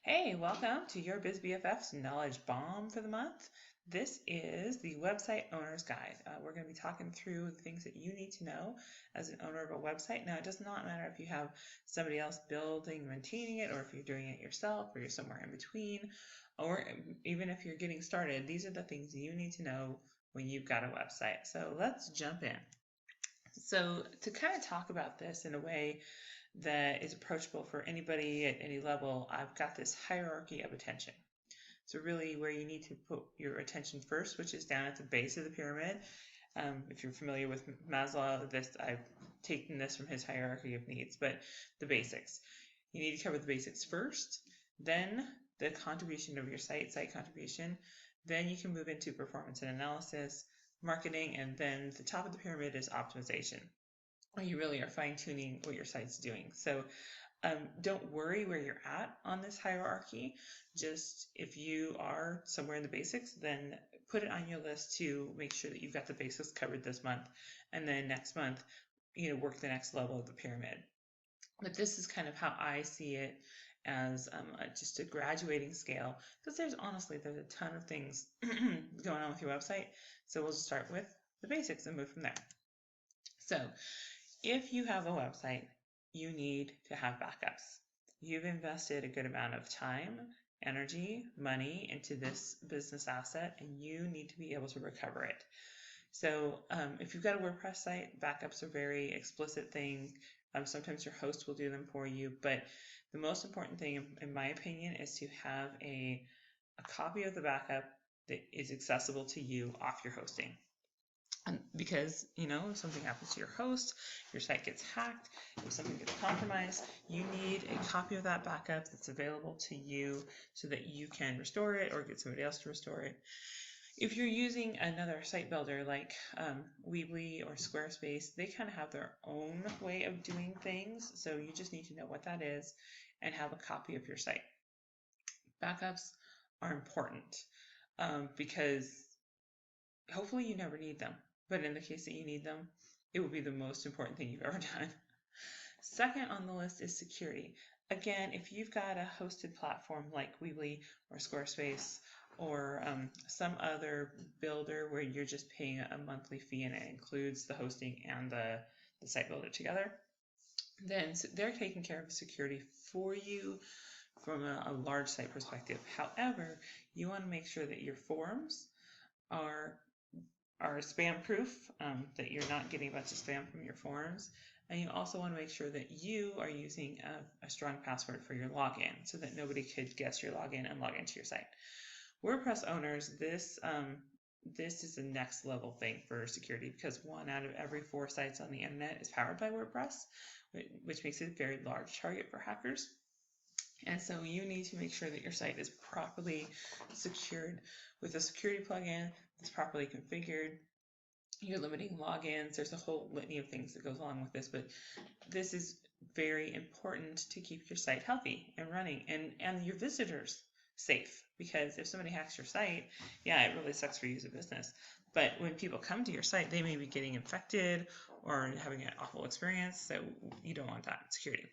Hey, welcome to your BizBFF's Knowledge Bomb for the month. This is the Website Owner's Guide. We're going to be talking through the things that you need to know as an owner of a website. Now, it does not matter if you have somebody else building and maintaining it, or if you're doing it yourself, or you're somewhere in between, or even if you're getting started. These are the things you need to know when you've got a website. So let's jump in. So to kind of talk about this in a way that is approachable for anybody at any level, I've got this hierarchy of attention. So really where you need to put your attention first, which is down at the base of the pyramid. If you're familiar with Maslow, I've taken this from his hierarchy of needs, but the basics. You need to cover the basics first, then the contribution of your site contribution, then you can move into performance and analysis, marketing, and then the top of the pyramid is optimization, where you really are fine-tuning what your site's doing. So don't worry where you're at on this hierarchy. Just if you are somewhere in the basics, then put it on your list to make sure that you've got the basics covered this month, and then next month, work the next level of the pyramid. But this is kind of how I see it, as just a graduating scale, because there's a ton of things going on with your website. So we'll just start with the basics and move from there. So if you have a website, you need to have backups. You've invested a good amount of time, energy, money into this business asset, and you need to be able to recover it. So if you've got a WordPress site, backups are a very explicit thing. Sometimes your host will do them for you, but the most important thing, in my opinion, is to have a copy of the backup that is accessible to you off your hosting. Because, if something happens to your host, your site gets hacked, if something gets compromised, you need a copy of that backup that's available to you so that you can restore it or get somebody else to restore it. If you're using another site builder like Weebly or Squarespace, they kind of have their own way of doing things, so you just need to know what that is and have a copy of your site. Backups are important because hopefully you never need them. But in the case that you need them, it will be the most important thing you've ever done. Second on the list is security. Again, if you've got a hosted platform like Weebly or Squarespace or some other builder where you're just paying a monthly fee and it includes the hosting and the site builder together, then they're taking care of security for you from a large site perspective. However, you want to make sure that your forms are spam proof, that you're not getting a bunch of spam from your forms. And you also want to make sure that you are using a strong password for your login so that nobody could guess your login and log into your site. WordPress owners, this is the next level thing for security, because 1 out of every 4 sites on the internet is powered by WordPress, which makes it a very large target for hackers. And so you need to make sure that your site is properly secured with a security plugin that's properly configured. You're limiting logins. There's a whole litany of things that goes along with this, but this is very important to keep your site healthy and running, and your visitors safe. Because if somebody hacks your site, yeah, it really sucks for you as a business. But when people come to your site, they may be getting infected or having an awful experience, so you don't want that security.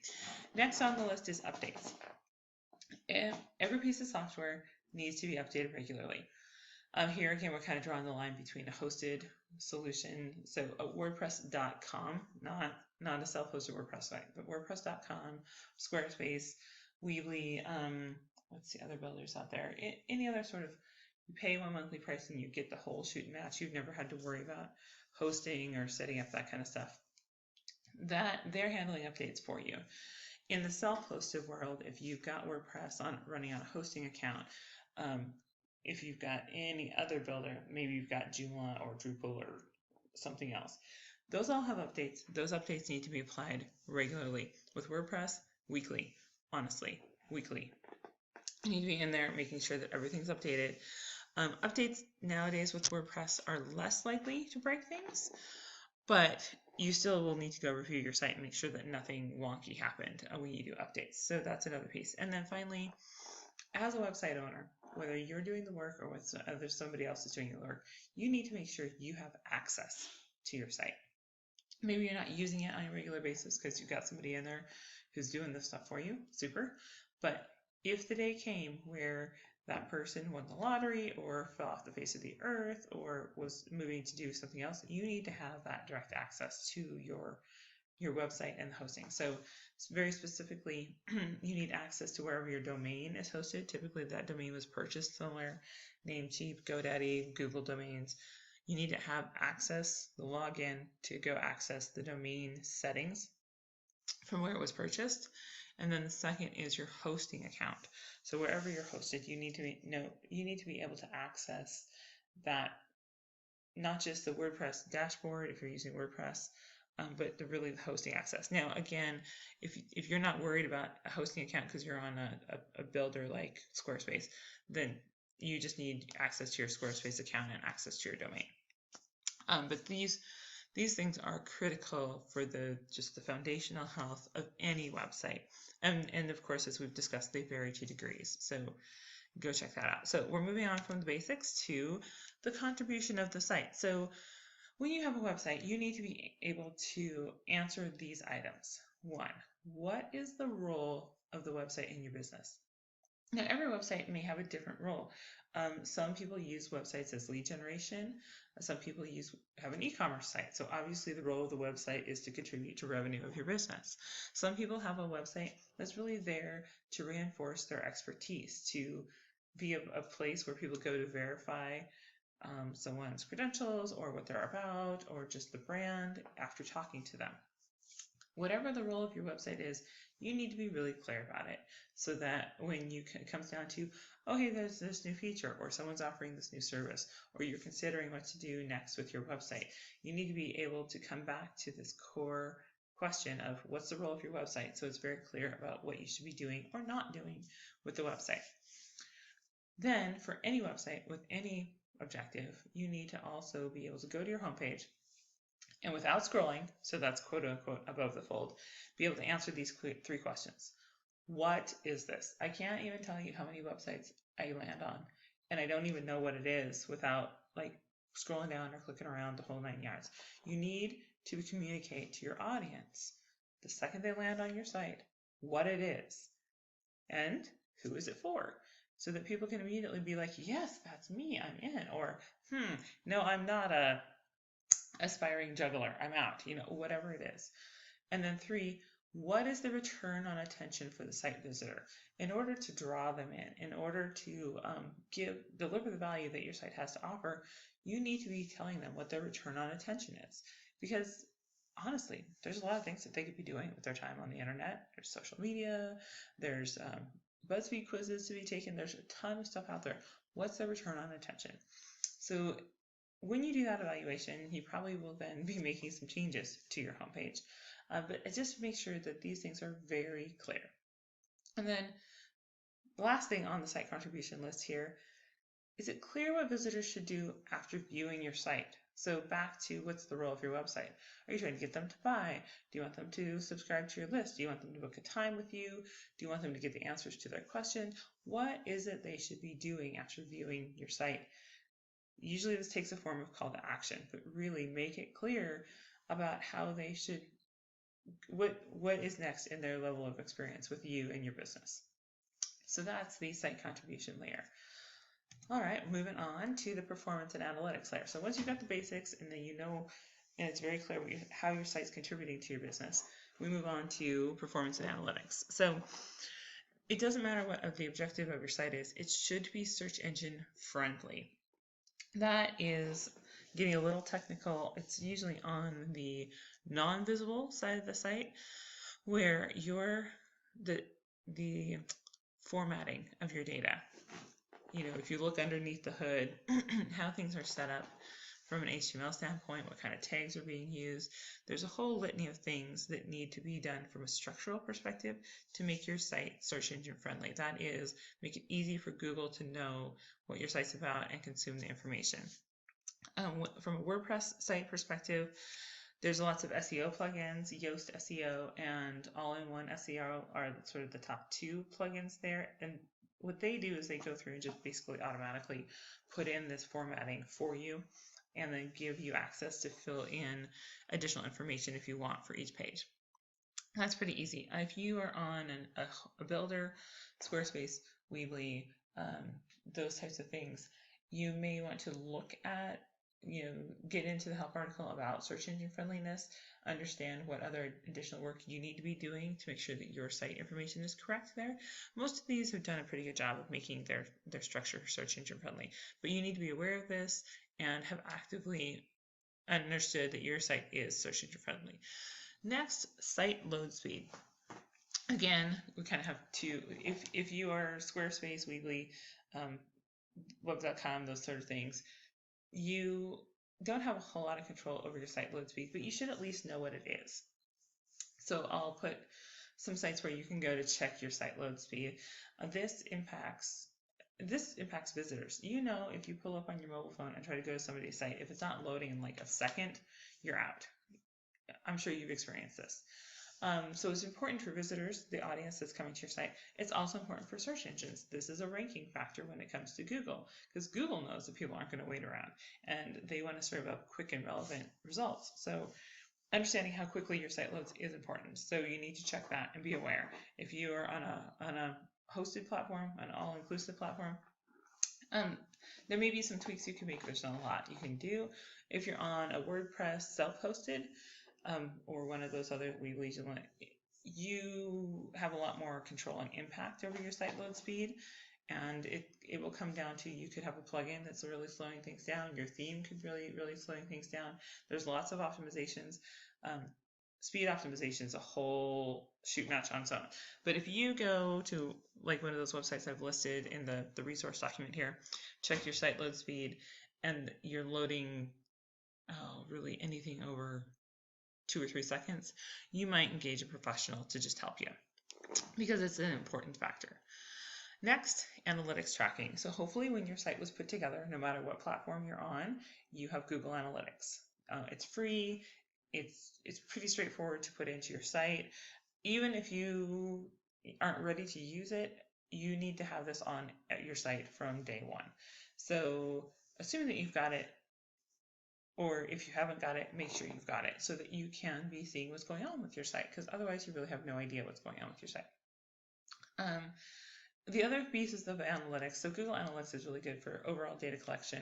Next on the list is updates. Every piece of software needs to be updated regularly. Here again, we're kind of drawing the line between a hosted solution, so a WordPress.com, not a self-hosted WordPress site, but WordPress.com, Squarespace, Weebly, what's the other builders out there? Any other sort of, you pay one monthly price and you get the whole shoot and match. You've never had to worry about hosting or setting up that kind of stuff. That they're handling updates for you. In the self-hosted world, if you've got WordPress running on a hosting account, if you've got any other builder, maybe you've got Joomla or Drupal or something else, those all have updates. Those updates need to be applied regularly. With WordPress, weekly, honestly, weekly. You need to be in there making sure that everything's updated. Updates nowadays with WordPress are less likely to break things, but you still will need to go review your site and make sure that nothing wonky happened when you do updates. So that's another piece. And then finally, as a website owner, whether you're doing the work or whether somebody else is doing the work, you need to make sure you have access to your site. Maybe you're not using it on a regular basis because you've got somebody in there who's doing this stuff for you. Super. But if the day came where that person won the lottery or fell off the face of the earth or was moving to do something else, you need to have that direct access to your website and the hosting. So very specifically, you need access to wherever your domain is hosted. Typically that domain was purchased somewhere, Namecheap, GoDaddy, Google Domains. You need to have access, the login, to go access the domain settings from where it was purchased. And then the second is your hosting account. So wherever you're hosted, you need to be able to access that, not just the WordPress dashboard if you're using WordPress, but really the hosting access. Now, again, if you're not worried about a hosting account because you're on a builder like Squarespace, then you just need access to your Squarespace account and access to your domain. But these things are critical for just the foundational health of any website. And of course, as we've discussed, they vary to degrees. So go check that out. So we're moving on from the basics to the contribution of the site. So when you have a website, you need to be able to answer these items. 1, what is the role of the website in your business? Now, every website may have a different role. Some people use websites as lead generation. Some people have an e-commerce site. So obviously the role of the website is to contribute to revenue of your business. Some people have a website that's really there to reinforce their expertise, to be a place where people go to verify someone's credentials or what they're about or just the brand after talking to them. Whatever the role of your website is, you need to be really clear about it so that when it comes down to, oh, hey, there's this new feature or someone's offering this new service or you're considering what to do next with your website, you need to be able to come back to this core question of what's the role of your website, so it's very clear about what you should be doing or not doing with the website. Then for any website with any objective, you need to also be able to go to your homepage and without scrolling, so that's quote unquote above the fold, be able to answer these 3 questions. What is this? I can't even tell you how many websites I land on, and I don't even know what it is without like scrolling down or clicking around the whole 9 yards. You need to communicate to your audience the second they land on your site what it is and who is it for, so that people can immediately be like, yes, that's me, I'm in, or no, I'm not a aspiring juggler, I'm out, whatever it is. And then 3, what is the return on attention for the site visitor? In order to draw them in order to deliver the value that your site has to offer, you need to be telling them what their return on attention is. Because honestly, there's a lot of things that they could be doing with their time on the internet. There's social media, there's BuzzFeed quizzes to be taken, there's a ton of stuff out there. What's their return on attention? So when you do that evaluation, you probably will then be making some changes to your homepage. But just make sure that these things are very clear. And then the last thing on the site contribution list here, is it clear what visitors should do after viewing your site? So back to what's the role of your website? Are you trying to get them to buy? Do you want them to subscribe to your list? Do you want them to book a time with you? Do you want them to get the answers to their questions? What is it they should be doing after viewing your site? Usually this takes a form of call to action, but really make it clear about how they should, what is next in their level of experience with you and your business. So that's the site contribution layer. All right, moving on to the performance and analytics layer. So once you've got the basics and then and it's very clear how your site's contributing to your business, we move on to performance and analytics. So it doesn't matter what the objective of your site is, it should be search engine friendly. That is getting a little technical. It's usually on the non-visible side of the site where the formatting of your data. If you look underneath the hood, how things are set up from an HTML standpoint, what kind of tags are being used. There's a whole litany of things that need to be done from a structural perspective to make your site search engine friendly. That is, make it easy for Google to know what your site's about and consume the information. From a WordPress site perspective, there's lots of SEO plugins. Yoast SEO and All-in-One SEO are sort of the top 2 plugins there. And what they do is they go through and just basically automatically put in this formatting for you and then give you access to fill in additional information if you want for each page. That's pretty easy. If you are on a Builder, Squarespace, Weebly, those types of things, you may want to look at, get into the help article about search engine friendliness, understand what other additional work you need to be doing to make sure that your site information is correct there. Most of these have done a pretty good job of making their structure search engine friendly, but you need to be aware of this and have actively understood that your site is search engine friendly. Next, site load speed. Again, we kind of have two. If you are Squarespace, Weebly, web.com, those sort of things, you don't have a whole lot of control over your site load speed, but you should at least know what it is. So I'll put some sites where you can go to check your site load speed. This impacts visitors. If you pull up on your mobile phone and try to go to somebody's site, if it's not loading in like a second, you're out. I'm sure you've experienced this. So it's important for visitors, the audience that's coming to your site. It's also important for search engines. This is a ranking factor when it comes to Google, because Google knows that people aren't going to wait around and they want to serve up quick and relevant results. So understanding how quickly your site loads is important. So you need to check that and be aware. If you are on a hosted platform, an all-inclusive platform, there may be some tweaks you can make. There's not a lot you can do. If you're on a WordPress self-hosted, or one of those other Weebly, you have a lot more control and impact over your site load speed, and it will come down to, you could have a plugin that's really slowing things down. Your theme could really slowing things down. There's lots of optimizations. Speed optimization is a whole shoot match on its own. But if you go to like one of those websites I've listed in the resource document here, check your site load speed, and you're loading really anything over 2 or 3 seconds, you might engage a professional to just help you, because it's an important factor. Next, analytics tracking. So hopefully when your site was put together, no matter what platform you're on, you have Google Analytics. It's free. It's pretty straightforward to put into your site. Even if you aren't ready to use it, you need to have this on at your site from day one. So assuming that you've got it, or if you haven't got it, make sure you've got it so that you can be seeing what's going on with your site, because otherwise you really have no idea what's going on with your site. The other pieces of analytics, so Google Analytics is really good for overall data collection.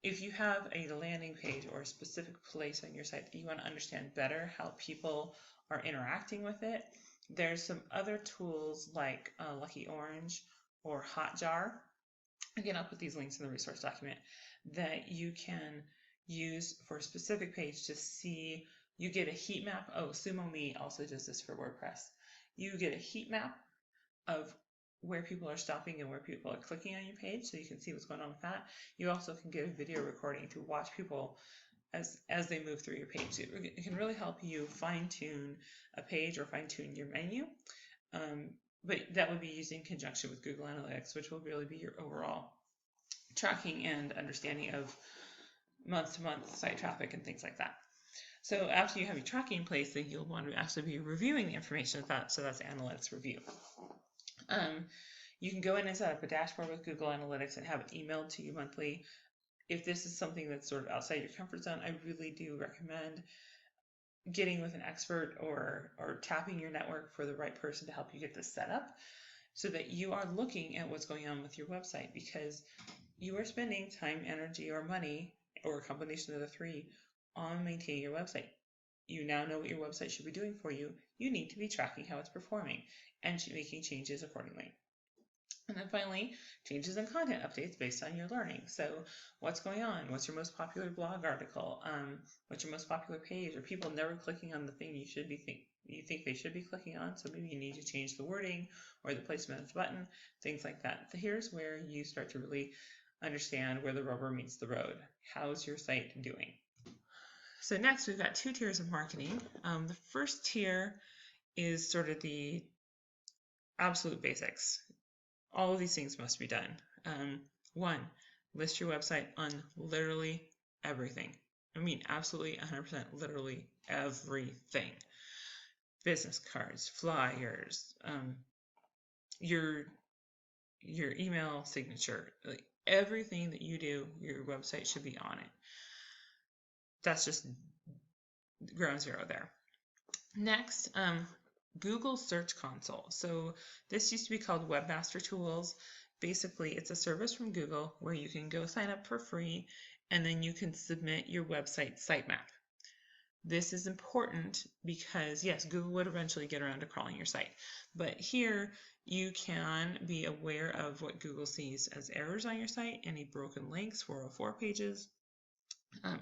If you have a landing page or a specific place on your site that you want to understand better how people are interacting with it, there's some other tools like Lucky Orange or Hotjar. Again, I'll put these links in the resource document, that you can use for a specific page to see. You get a heat map. Oh, SumoMe also does this for WordPress. You get a heat map of where people are stopping and where people are clicking on your page, so you can see what's going on with that. You also can get a video recording to watch people as they move through your page. So it can really help you fine-tune a page or fine-tune your menu. But that would be used in conjunction with Google Analytics, which will really be your overall tracking and understanding of month-to-month site traffic and things like that. So after you have your tracking in place, then you'll want to actually be reviewing the information of that. So that's analytics review. You can go in and set up a dashboard with Google Analytics and have it emailed to you monthly. If this is something that's sort of outside your comfort zone, I really do recommend getting with an expert or tapping your network for the right person to help you get this set up, so that you are looking at what's going on with your website, because you are spending time, energy, or money, or a combination of the three, on maintaining your website. You now know what your website should be doing for you. You need to be tracking how it's performing and making changes accordingly. And then finally, changes in content updates based on your learning. So what's going on? What's your most popular blog article? What's your most popular page? Are people never clicking on the thing you think they should be clicking on? So maybe you need to change the wording or the placement of the button, things like that. So here's where you start to really understand where the rubber meets the road. How's your site doing? So next, we've got 2 tiers of marketing. The first tier is sort of the absolute basics. All of these things must be done. 1, list your website on literally everything. I mean, absolutely 100%, literally everything. Business cards, flyers, your email signature, like everything that you do, your website should be on it. That's just ground zero there. Next, Google Search Console. So this used to be called Webmaster Tools. Basically, it's a service from Google where you can go sign up for free and then you can submit your website sitemap. This is important because, yes, Google would eventually get around to crawling your site. But here, you can be aware of what Google sees as errors on your site, any broken links, 404 pages,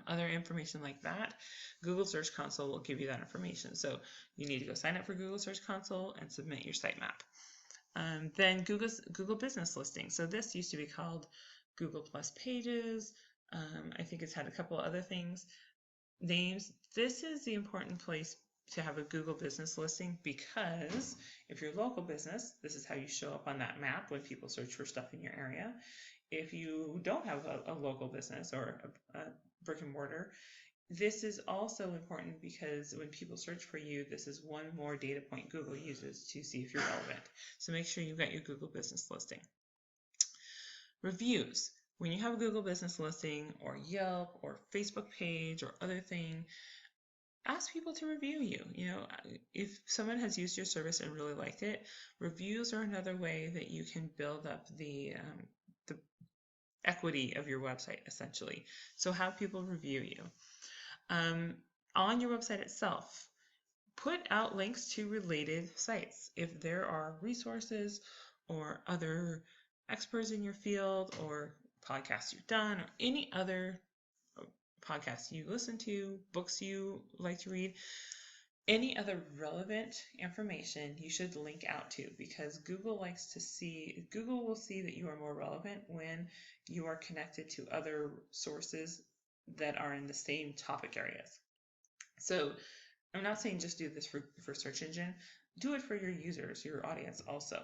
other information like that. Google Search Console will give you that information. So you need to go sign up for Google Search Console and submit your sitemap. Then Google Business Listing. So this used to be called Google Plus Pages. I think it's had a couple other names. This is the important place to have a Google Business Listing because if you're a local business, this is how you show up on that map when people search for stuff in your area. If you don't have a local business or a brick and mortar, this is also important because when people search for you, this is one more data point Google uses to see if you're relevant. So make sure you've got your Google Business Listing. Reviews. When you have a Google Business Listing or Yelp or Facebook page or other thing, ask people to review you. You know, if someone has used your service and really liked it, reviews are another way that you can build up the equity of your website, essentially. So have people review you. On your website itself, put out links to related sites. If there are resources or other experts in your field or podcasts you've done or any other podcasts you listen to, books you like to read, any other relevant information you should link out to because Google will see that you are more relevant when you are connected to other sources that are in the same topic areas. So I'm not saying just do this for search engine. Do it for your users, your audience also.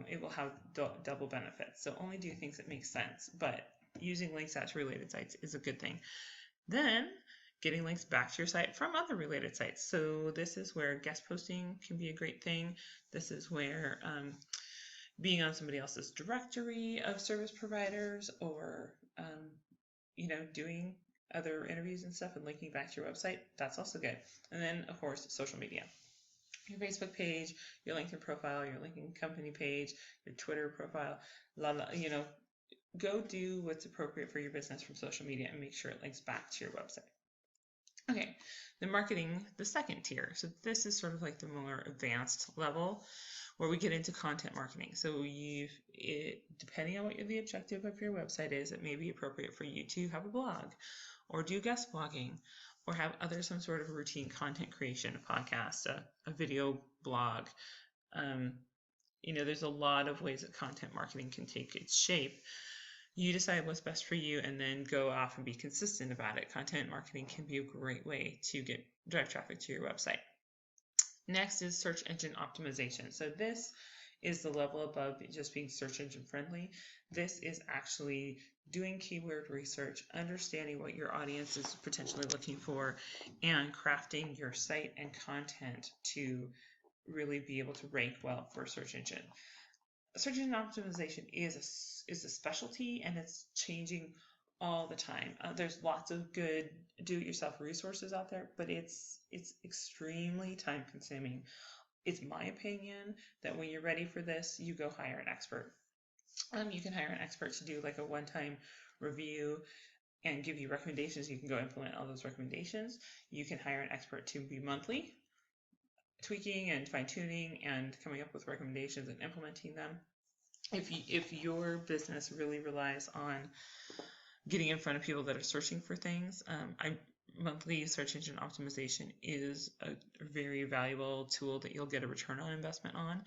It will have double benefits. So only do things that make sense, but using links out to related sites is a good thing. Then getting links back to your site from other related sites. So this is where guest posting can be a great thing. This is where being on somebody else's directory of service providers or doing other interviews and stuff and linking back to your website, that's also good. And then, of course, social media. Your Facebook page, your LinkedIn profile, your LinkedIn company page, your Twitter profile, go do what's appropriate for your business from social media and make sure it links back to your website. Okay, the marketing, the second tier. So this is sort of like the more advanced level where we get into content marketing. So depending on what the objective of your website is, it may be appropriate for you to have a blog or do guest blogging or have some sort of routine content creation, a podcast, a video blog. There's a lot of ways that content marketing can take its shape. You decide what's best for you and then go off and be consistent about it. Content marketing can be a great way to drive traffic to your website. Next is search engine optimization. So this is the level above just being search engine friendly. This is actually doing keyword research, understanding what your audience is potentially looking for, and crafting your site and content to really be able to rank well for a search engine. Search engine optimization is a specialty and it's changing all the time. There's lots of good do-it-yourself resources out there, but it's extremely time consuming. It's my opinion that when you're ready for this, you go hire an expert. You can hire an expert to do like a one-time review and give you recommendations. You can go implement all those recommendations. You can hire an expert to be monthly, tweaking and fine-tuning and coming up with recommendations and implementing them. If your business really relies on getting in front of people that are searching for things, monthly search engine optimization is a very valuable tool that you'll get a return on investment on,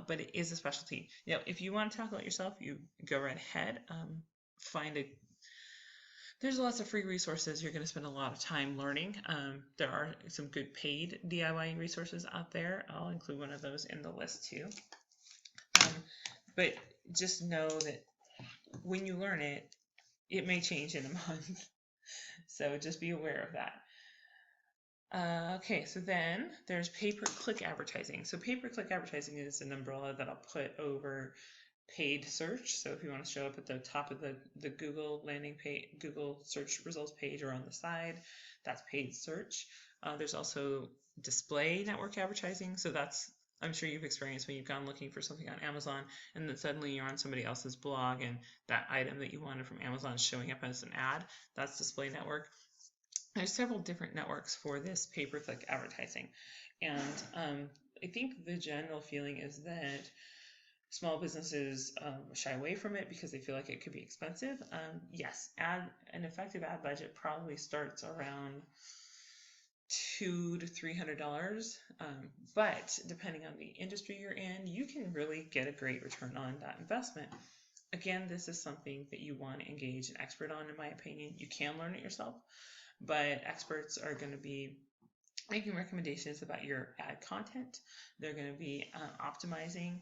but it is a specialty. If you want to tackle it yourself, you go right ahead. There's lots of free resources. You're going to spend a lot of time learning. There are some good paid DIY resources out there. I'll include one of those in the list too. But just know that when you learn it, it may change in a month. So just be aware of that. Okay, so then there's pay-per-click advertising. So pay-per-click advertising is an umbrella that I'll put over paid search. So if you want to show up at the top of the Google landing page, Google search results page, or on the side, that's paid search. There's also display network advertising. So that's, I'm sure you've experienced when you've gone looking for something on Amazon and then suddenly you're on somebody else's blog and that item that you wanted from Amazon is showing up as an ad. That's display network. There's several different networks for this pay-per-click advertising. And I think the general feeling is that small businesses shy away from it because they feel like it could be expensive. Yes, an effective ad budget probably starts around $200 to $300, but depending on the industry you're in, you can really get a great return on that investment. Again, this is something that you want to engage an expert on, in my opinion. You can learn it yourself, but experts are going to be making recommendations about your ad content. They're going to be optimizing.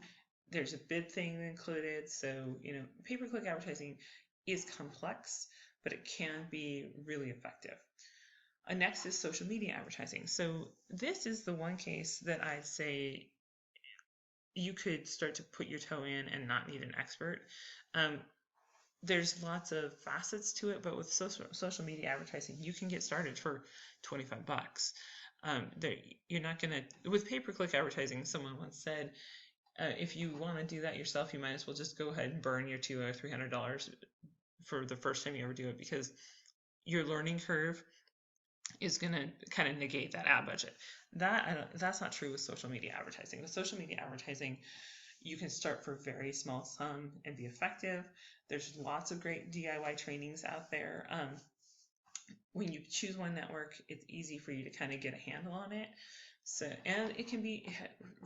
There's a bid thing included. So, pay-per-click advertising is complex, but it can be really effective. Next is social media advertising. So this is the one case that I'd say you could start to put your toe in and not need an expert. There's lots of facets to it, but with social media advertising, you can get started for $25. You're not going to, with pay-per-click advertising, someone once said, if you want to do that yourself, you might as well just go ahead and burn your $200 or $300 for the first time you ever do it, because your learning curve is going to kind of negate that ad budget. That's not true with social media advertising. With social media advertising, you can start for a very small sum and be effective. There's lots of great DIY trainings out there. When you choose one network, it's easy for you to kind of get a handle on it. So, and it can be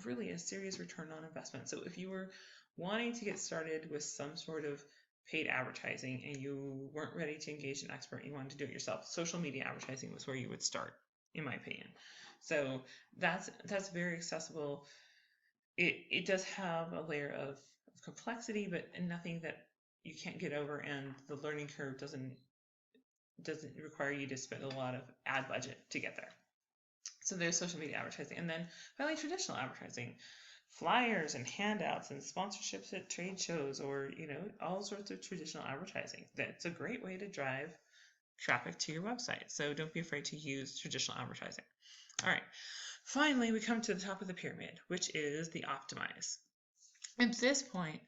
really a serious return on investment. So if you were wanting to get started with some sort of paid advertising and you weren't ready to engage an expert, you wanted to do it yourself, social media advertising was where you would start, in my opinion. So that's very accessible. It does have a layer of complexity, but nothing that you can't get over, and the learning curve doesn't require you to spend a lot of ad budget to get there. So there's social media advertising. And then finally, traditional advertising. Flyers and handouts and sponsorships at trade shows, or all sorts of traditional advertising. That's a great way to drive traffic to your website. So don't be afraid to use traditional advertising. All right. Finally, we come to the top of the pyramid, which is the optimize. At this point,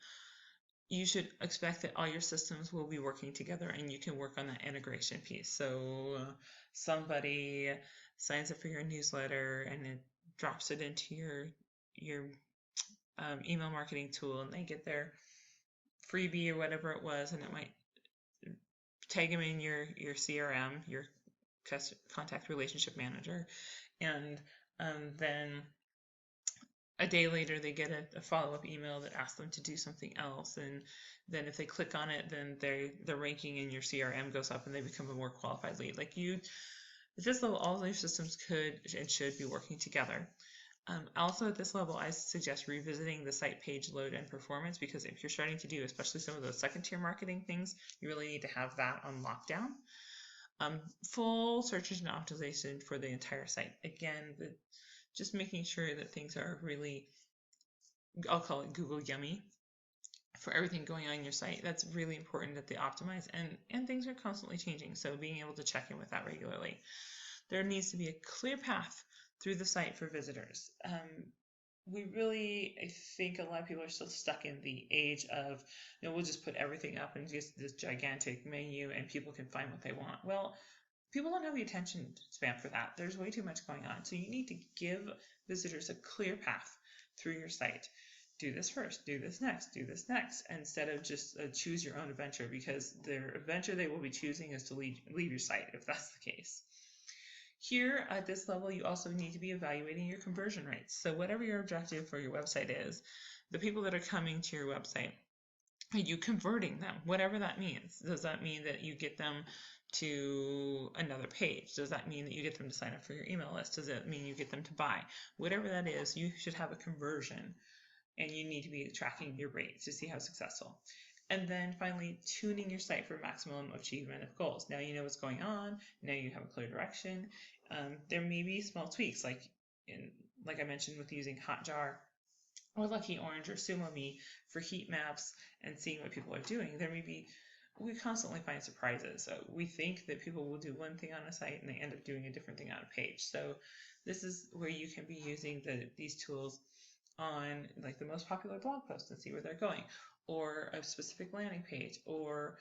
you should expect that all your systems will be working together and you can work on that integration piece. So somebody signs up for your newsletter and it drops it into your email marketing tool, and they get their freebie or whatever it was, and it might tag them in your CRM, your contact relationship manager, and then a day later they get a follow-up email that asks them to do something else, and then if they click on it, then their ranking in your CRM goes up and they become a more qualified lead. At this level, all your systems could and should be working together. Also at this level, I suggest revisiting the site page load and performance, because if you're starting to do especially some of those second-tier marketing things, you really need to have that on lockdown. Full search engine optimization for the entire site. Again, just making sure that things are really, I'll call it Google yummy for everything going on in your site. That's really important that they optimize, and things are constantly changing, so being able to check in with that regularly. There needs to be a clear path through the site for visitors. I think a lot of people are still stuck in the age of, we'll just put everything up and just this gigantic menu and people can find what they want. Well, people don't have the attention span for that. There's way too much going on. So you need to give visitors a clear path through your site. Do this first, do this next, instead of just choose your own adventure, because their adventure they will be choosing is to leave your site, if that's the case. Here at this level, you also need to be evaluating your conversion rates. So whatever your objective for your website is, the people that are coming to your website, are you converting them? Whatever that means. Does that mean that you get them to another page? Does that mean that you get them to sign up for your email list? Does it mean you get them to buy? Whatever that is, you should have a conversion, and you need to be tracking your rates to see how successful. And then finally, tuning your site for maximum achievement of goals. Now you know what's going on. Now you have a clear direction. There may be small tweaks, like I mentioned with using Hotjar or Lucky Orange or SumoMe for heat maps and seeing what people are doing. We constantly find surprises. We think that people will do one thing on a site and they end up doing a different thing on a page. So This is where you can be using these tools on like the most popular blog posts and see where they're going, or a specific landing page, or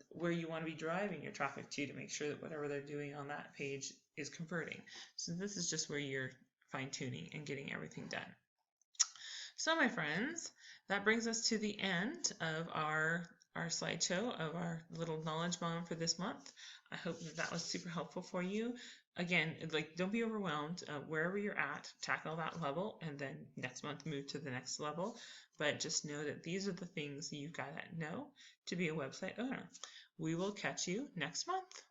where you want to be driving your traffic to make sure that whatever they're doing on that page is converting. So this is just where you're fine-tuning and getting everything done. So my friends, that brings us to the end of our slideshow of our little knowledge bomb for this month. I hope that was super helpful for you. Again, like, don't be overwhelmed. Wherever you're at, tackle that level, and then next month move to the next level. But just know that these are the things you've got to know to be a website owner. We will catch you next month.